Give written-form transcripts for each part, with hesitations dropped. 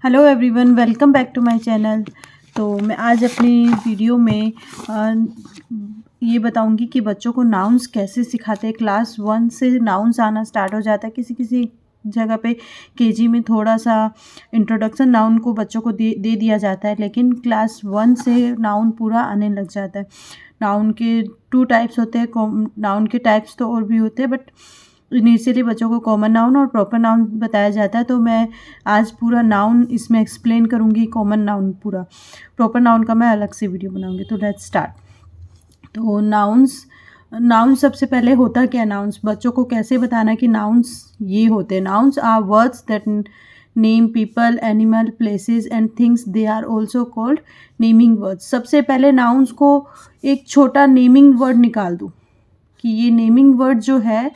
Hello everyone, welcome back to my channel. तो मैं आज अपनी वीडियो में ये बताऊंगी कि बच्चों को नाउन्स कैसे सिखाते हैं। क्लास 1 से नाउन्स आना स्टार्ट हो जाता है। किसी किसी जगह पे केजी में थोड़ा सा इंट्रोडक्शन नाउन को बच्चों को दे दिया जाता है, लेकिन क्लास 1 से नाउन पूरा आने लग जाता है। नाउन के 2 टाइप्स होते हैं। नाउन के टाइप्स तो और भी होते हैं, बट इनिशियली बच्चों को कॉमन नाउन और प्रॉपर नाउन बताया जाता है। तो मैं आज पूरा नाउन इसमें एक्सप्लेन करूँगी, कॉमन नाउन पूरा। प्रॉपर नाउन का मैं अलग से वीडियो बनाऊँगी। तो लेट्स स्टार्ट। तो नाउन्स सबसे पहले होता क्या है। नाउन्स बच्चों को कैसे बताना कि नाउन्स ये होते हैं। Nouns are words that name people, animal, places and things. They are also called naming words. सबसे पहले नाउन्स को एक छोटा नेमिंग वर्ड निकाल दूँ कि ये नेमिंग वर्ड जो है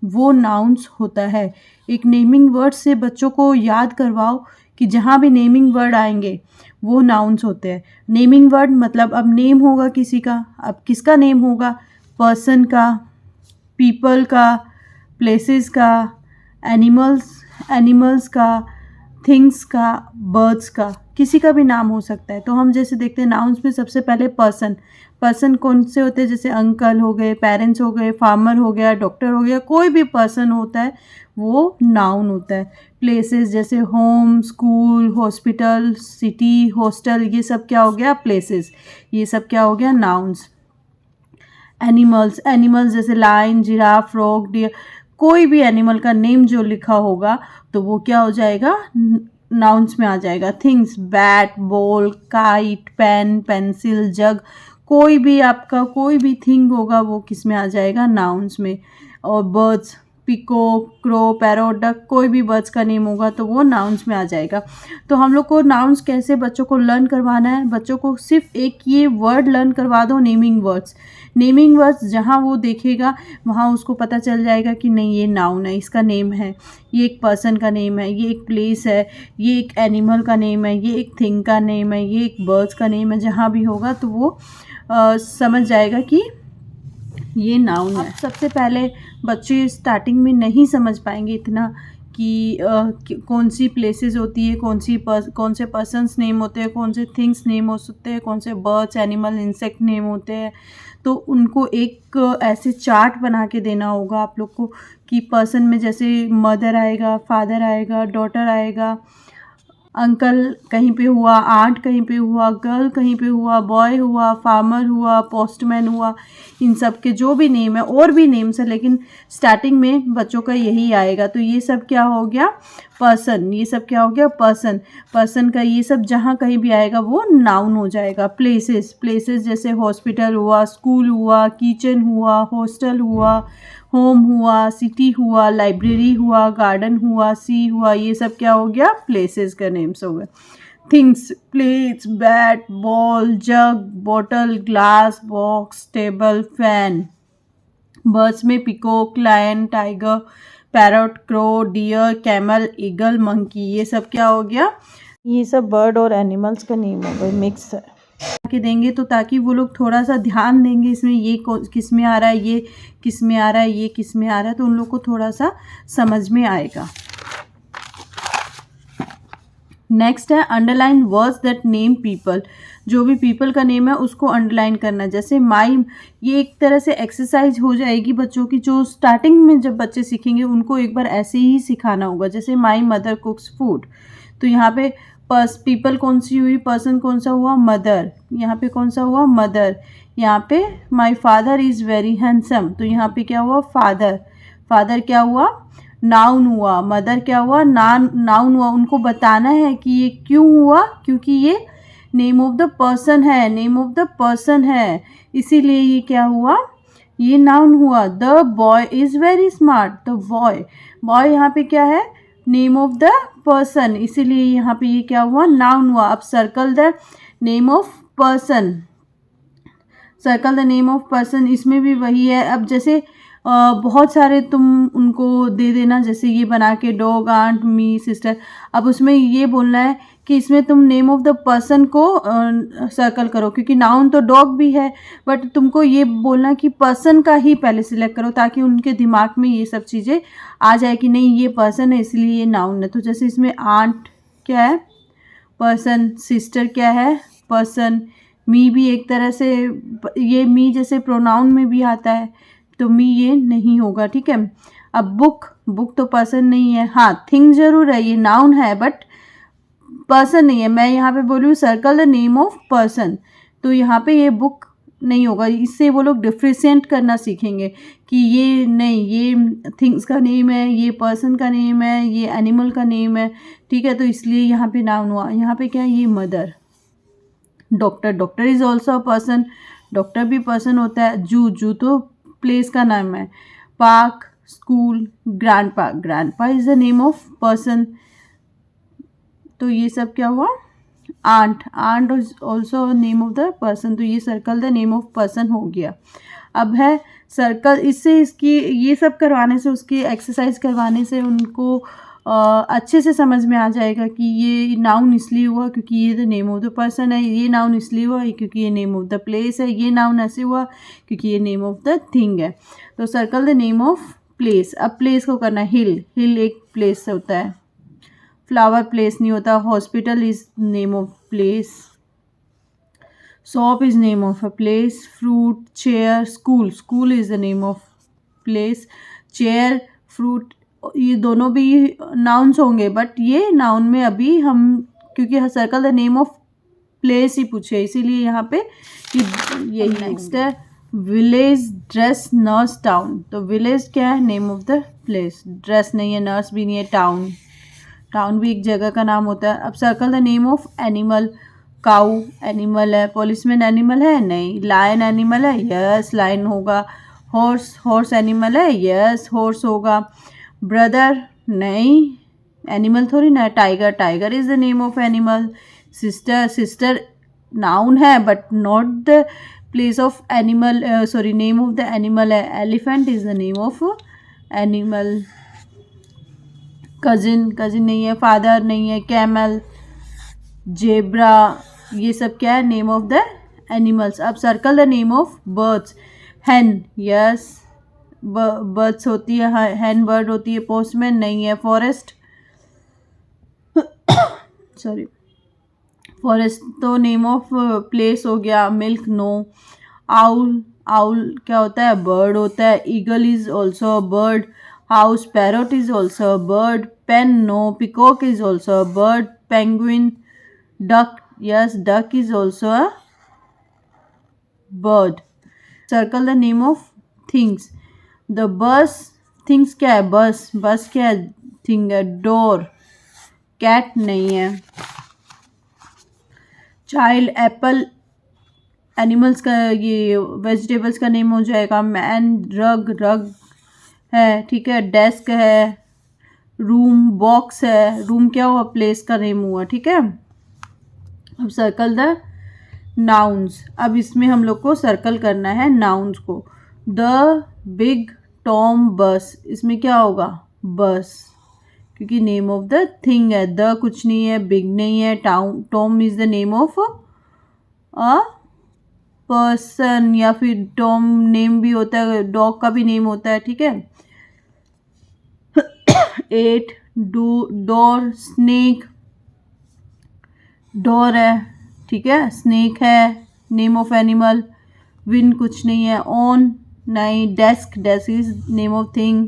वो नाउन्स होता है। एक नेमिंग वर्ड से बच्चों को याद करवाओ कि जहाँ भी नेमिंग वर्ड आएंगे वो नाउन्स होते हैं। नेमिंग वर्ड मतलब अब नेम होगा किसी का, अब किसका नेम होगा? पर्सन का, पीपल का, प्लेसेस का, एनिमल्स का, थिंग्स का, बर्ड्स का, किसी का भी नाम हो सकता है। तो हम जैसे देखते हैं नाउन्स में सबसे पहले पर्सन कौन से होते हैं? जैसे अंकल हो गए, पेरेंट्स हो गए, फार्मर हो गया, डॉक्टर हो गया, कोई भी पर्सन होता है वो नाउन होता है। प्लेसेस जैसे home, school, hospital, city, hostel, ये सब क्या हो गया? प्लेसेस। ये सब क्या हो गया? नाउन्स। एनिमल्स जैसे लायन, जिराफ, फ्रॉग, डियर, कोई भी एनिमल का नेम जो लिखा होगा तो वो क्या हो जाएगा? नाउन्स में आ जाएगा। Things, bat, ball, kite, pen, pencil, jug, कोई भी आपका कोई भी थिंग होगा वो किस में आ जाएगा? नाउन्स में। और birds, peacock, crow, parrot, duck, कोई भी बर्ड्स का नेम होगा तो वो नाउन्स में आ जाएगा। तो हम लोग को नाउन्स कैसे बच्चों को लर्न करवाना है? बच्चों को सिर्फ एक ये वर्ड लर्न करवा दो, नेमिंग वर्ड्स। नेमिंग वर्ड्स जहाँ वो देखेगा वहाँ उसको पता चल जाएगा कि नहीं ये नाउन है, इसका नेम है, ये एक पर्सन का नेम है, ये एक प्लेस है, ये एक एनिमल का नेम है, ये एक थिंग का नेम है, ये एक बर्ड्स का नेम है। जहाँ भी होगा तो वो समझ जाएगा कि ये नाउन है। सबसे पहले बच्चे स्टार्टिंग में नहीं समझ पाएंगे इतना कि कौन सी प्लेसेस होती है, कौन से पर्सन्स नेम होते हैं, कौन से थिंग्स नेम हो सकते हैं, कौन से बर्ड्स, एनिमल, इंसेक्ट नेम होते हैं। तो उनको एक ऐसे चार्ट बना के देना होगा आप लोग को कि पर्सन में जैसे मदर आएगा, फादर आएगा, डॉटर आएगा, अंकल कहीं पे हुआ, आंट कहीं पे हुआ, गर्ल कहीं पे हुआ, बॉय हुआ, फार्मर हुआ, पोस्टमैन हुआ, इन सब के जो भी नेम है, और भी नेम्स है लेकिन स्टार्टिंग में बच्चों का यही आएगा। तो ये सब क्या हो गया? पर्सन। ये सब क्या हो गया? पर्सन का ये सब जहाँ कहीं भी आएगा वो नाउन हो जाएगा। प्लेसेस जैसे हॉस्पिटल हुआ, स्कूल हुआ, किचन हुआ, हॉस्टल हुआ, होम हुआ, सिटी हुआ, लाइब्रेरी हुआ, गार्डन हुआ, सी हुआ, ये सब क्या हो गया? प्लेसेस का नेम्स हो गए। Things, plates, bat, ball, jug, bottle, glass, box, table, fan. Birds में peacock, lion, tiger, parrot, crow, deer, camel, eagle, monkey, ये सब क्या हो गया? ये सब बर्ड और एनिमल्स का नेम हो गए, मिक्स है के देंगे तो ताकि वो लोग थोड़ा सा ध्यान देंगे इसमें ये किस में आ रहा है, ये किस में आ रहा है, ये किस में आ रहा है, तो उन लोग को थोड़ा सा समझ में आएगा। नेक्स्ट है underline words that name people. जो भी पीपल का नेम है उसको अंडरलाइन करना है। जैसे माई, ये एक तरह से एक्सरसाइज हो जाएगी बच्चों की, जो स्टार्टिंग में जब बच्चे सीखेंगे उनको एक बार ऐसे ही सिखाना होगा। जैसे माई मदर कुक्स फूड, तो यहाँ पे पीपल कौन सी हुई? पर्सन कौन सा हुआ? मदर। यहाँ पे कौन सा हुआ? मदर। यहाँ पे my father is very handsome, तो यहाँ पे क्या हुआ? फादर क्या हुआ? नाउन हुआ। मदर क्या हुआ? नाउन हुआ। उनको बताना है कि ये क्यों हुआ, क्योंकि ये नेम ऑफ द पर्सन है, इसीलिए ये क्या हुआ? ये नाउन हुआ। The boy is very smart, the boy यहाँ पे क्या है? नेम ऑफ द पर्सन, इसीलिए यहाँ पे ये क्या हुआ? नाउन हुआ। अब circle the name of person, इसमें भी वही है। अब जैसे बहुत सारे तुम उनको दे देना, जैसे ये बना के डॉग, आंट, मी, सिस्टर। अब उसमें ये बोलना है कि इसमें तुम नेम ऑफ द पर्सन को सर्कल करो, क्योंकि नाउन तो डॉग भी है, बट तुमको ये बोलना कि पर्सन का ही पहले सिलेक्ट करो ताकि उनके दिमाग में ये सब चीज़ें आ जाए कि नहीं ये पर्सन है इसलिए ये नाउन है। तो जैसे इसमें आंट क्या है? पर्सन, सिस्टर क्या है, पर्सन। मी भी एक तरह से, ये मी जैसे प्रोनाउन में भी आता है, तो मी ये नहीं होगा, ठीक है। अब बुक, बुक तो पर्सन नहीं है, हाँ थिंग जरूर है, ये नाउन है बट पर्सन नहीं है। मैं यहाँ पे बोलूँ circle the name of person, तो यहाँ पे ये बुक नहीं होगा। इससे वो लोग डिफ्रेंशिएट करना सीखेंगे कि ये नहीं, ये थिंग्स का नेम है, ये पर्सन का नेम है, ये एनिमल का नेम है, ठीक है। तो इसलिए यहाँ पे नाउन हुआ। यहाँ पे क्या है, ये mother. Doctor, doctor is also a person, doctor भी पर्सन होता है। जू, जू तो प्लेस का नाम है। Park, school, grandpa, grandpa is the name of person. तो ये सब क्या हुआ, aunt, aunt is also name of the person. तो ये circle the name of person हो गया। अब है सर्कल, इससे इसकी ये सब करवाने से, उसकी एक्सरसाइज करवाने से उनको अच्छे से समझ में आ जाएगा कि ये नाउन इसलिए हुआ क्योंकि ये the name of the person है, ये नाउन इसलिए हुआ क्योंकि ये नेम ऑफ द प्लेस है, ये नाउन ऐसे हुआ क्योंकि ये नेम ऑफ द थिंग है। तो circle the name of place. अब प्लेस को करना है, हिल, हिल एक प्लेस होता है, फ्लावर प्लेस नहीं होता। Hospital is name of place, shop is name of a place, fruit, chair, school, school is the name of place. Chair, fruit, ये दोनों भी नाउन्स होंगे बट ये नाउन में अभी हम, क्योंकि circle the name of place ही पूछे इसीलिए यहाँ पे यही। नेक्स्ट है विलेज, ड्रेस, नर्स, टाउन। तो विलेज क्या है, name of the place, dress नहीं है, नर्स भी नहीं है, टाउन, टाउन भी एक जगह का नाम होता है। अब circle the name of animal, cow animal है, पॉलिसमैन एनिमल है नहीं, लायन एनिमल है, यस लायन होगा। हॉर्स, हॉर्स एनिमल है, यस हॉर्स होगा। ब्रदर नहीं, एनिमल थोड़ी ना, tiger, tiger is the name of animal. Sister, sister noun है but not the place of animal, sorry name of the animal है। Elephant is the name of animal. Cousin, cousin नहीं है, father नहीं है। Camel, zebra, ये सब क्या है, नेम ऑफ द एनिमल्स। अब circle the name of birds, hen, yes birds होती है, हैन बर्ड होती है। पोस्टमैन नहीं है। फॉरेस्ट, सॉरी फॉरेस्ट तो नेम ऑफ प्लेस हो गया। Milk no. आउल, आउल क्या होता है, बर्ड होता है। Eagle is also a bird. House, parrot is also a bird. Pen no. Peacock is also a bird. Penguin, duck, yes duck is also a bird. Circle the name of things. The bus, things क्या है, बस, बस क्या है, thing है। Door, cat नहीं है। Child, Apple animals का, ये वेजिटेबल्स का नेम हो जाएगा। मैन, रग, रग है, ठीक है। डेस्क है। रूम, बॉक्स है। रूम क्या हुआ, प्लेस का नेम हुआ, ठीक है। अब सर्कल द नाउन्स। अब इसमें हम लोग को सर्कल करना है नाउन्स को। द बिग टॉम बस, इसमें क्या होगा, बस, क्योंकि नेम ऑफ द थिंग है। द कुछ नहीं है, बिग नहीं है। Tom is the name of a person, या फिर टॉम नेम भी होता है, डॉग का भी नेम होता है, ठीक है। 8 डोर, स्नेक, डोर है, ठीक है। स्नेक है, नेम ऑफ एनिमल। विन कुछ नहीं है। ऑन नहीं। Desk, desk is name of thing.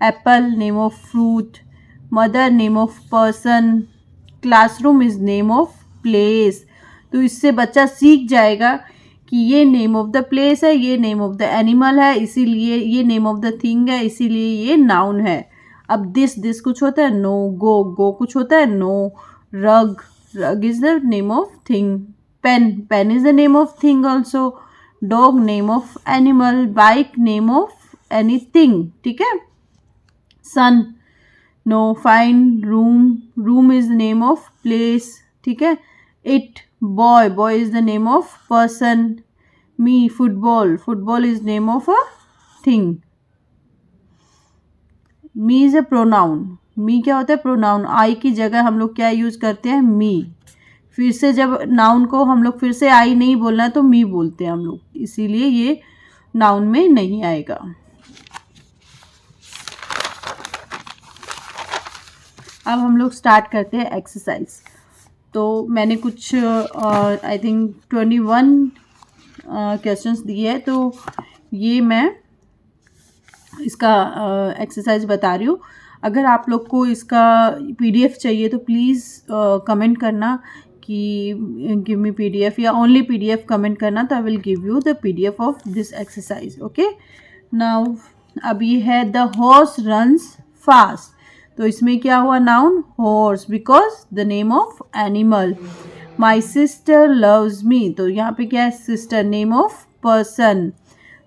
Apple name of fruit. Mother name of person. Classroom is name of place. तो इससे बच्चा सीख जाएगा कि ये नेम ऑफ द प्लेस है, ये नेम ऑफ द एनिमल है, इसीलिए ये नेम ऑफ द थिंग है, इसीलिए ये नाउन है। अब दिस, दिस कुछ होता है, नो। गो, गो कुछ होता है, नो। रग, rug is the name of thing. Pen, pen is the name of thing also. Dog, name of animal. Bike, name of anything, ठीक है। Sun, no. Fine, room, room is the name of place, ठीक है। It, boy, boy is the name of person. Me, football, football is name of a thing. Me is a pronoun. Me क्या होता है, pronoun. आई की जगह हम लोग क्या यूज करते हैं, मी। फिर से जब नाउन को हम लोग फिर से आई नहीं बोलना है तो मी बोलते हैं हम लोग, इसीलिए ये नाउन में नहीं आएगा। अब हम लोग स्टार्ट करते हैं एक्सरसाइज। तो मैंने कुछ आई थिंक 21 क्वेश्चंस दिए हैं, तो ये मैं इसका एक्सरसाइज बता रही हूँ। अगर आप लोग को इसका पीडीएफ चाहिए तो प्लीज़ कमेंट करना कि गिव मी पीडीएफ, या ओनली पीडीएफ कमेंट करना, तो I will give you the PDF of this exercise. Okay, now अब ये है द हॉर्स रन्स फास्ट। तो इसमें क्या हुआ, noun horse, because the name of animal. My sister loves me, तो यहाँ पे क्या है, sister name of person.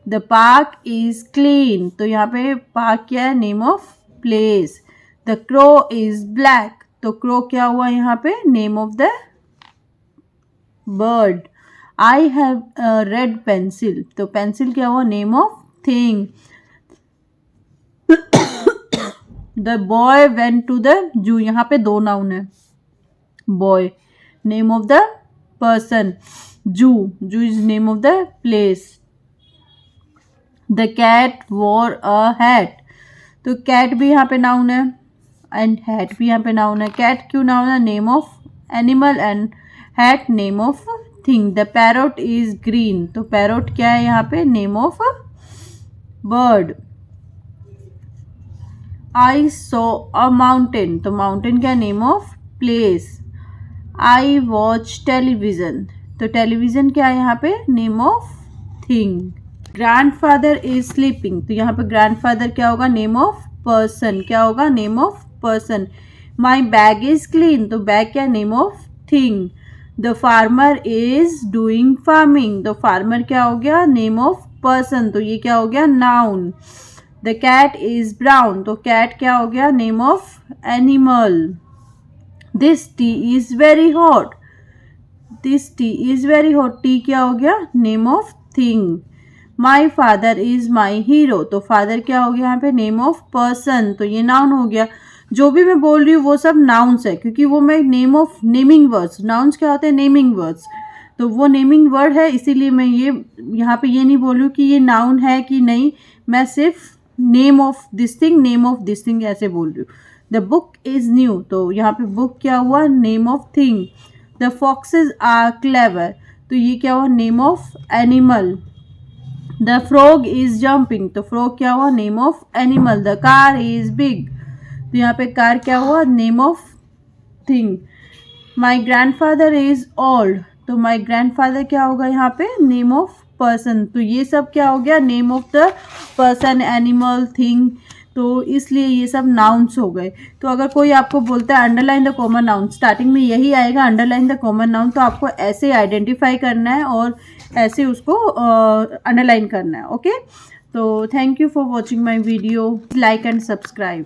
The park is clean, तो यहाँ पे पार्क क्या है, name of place. The crow is black, तो क्रो क्या हुआ यहाँ पे, name of the bird. I have red pencil, तो पेंसिल क्या हुआ, name of thing. The boy went to the zoo, यहाँ पे दो नाउन है, boy name of the person, zoo, zoo is name of the place. The cat wore a hat, तो cat भी यहाँ पे नाउन है एंड हैट भी यहाँ पे नाउन है। कैट क्यों नाउन है, name of animal, and hat name of thing. The parrot is green, तो पैरोट क्या है यहाँ पे, name of bird. I saw a mountain, तो माउंटेन क्या, name of place. I watch television, तो टेलीविजन क्या है यहाँ पे, name of thing. Grandfather is sleeping, तो यहाँ पे ग्रैंडफादर क्या होगा, नेम ऑफ पर्सन, क्या होगा, name of person. My bag is clean, तो बैग क्या, name of thing. The farmer is doing farming, तो फार्मर क्या हो गया, नेम ऑफ पर्सन, तो ये क्या हो गया, noun. The cat is brown, तो कैट क्या हो गया, name of animal. This tea is very hot, this tea is very hot, tea क्या हो गया, name of thing. My father is my hero, तो फादर क्या हो गया यहाँ पे, नेम ऑफ पर्सन, तो ये नाउन हो गया। जो भी मैं बोल रही हूँ वो सब नाउन्स है, क्योंकि वो मैं name of naming words, nouns क्या होते हैं, नेमिंग वर्ड्स, तो वो नेमिंग वर्ड है, इसीलिए मैं ये यहाँ पे ये नहीं बोल रही हूँ कि ये नाउन है कि नहीं, मैं सिर्फ name of this thing, name of this thing ऐसे बोल रही हूँ। द बुक इज न्यू, तो यहाँ पे बुक क्या हुआ, name of thing. The foxes are clever, तो ये क्या हुआ, name of animal. The frog is jumping, तो फ्रॉग क्या हुआ, name of animal. The car is big, तो यहाँ पे कार क्या हुआ, name of thing. My grandfather is old, तो माई ग्रैंडफादर क्या होगा यहाँ पे, नेम ऑफ पर्सन, तो ये सब क्या हो गया, name of the person, animal, thing, तो इसलिए ये सब नाउन्स हो गए। तो अगर कोई आपको बोलता है underline the common noun, starting में यही आएगा अंडरलाइन द कॉमन नाउन, तो आपको ऐसे आइडेंटिफाई करना है और ऐसे उसको अंडरलाइन करना है। ओके, तो thank you for watching my video, like and subscribe.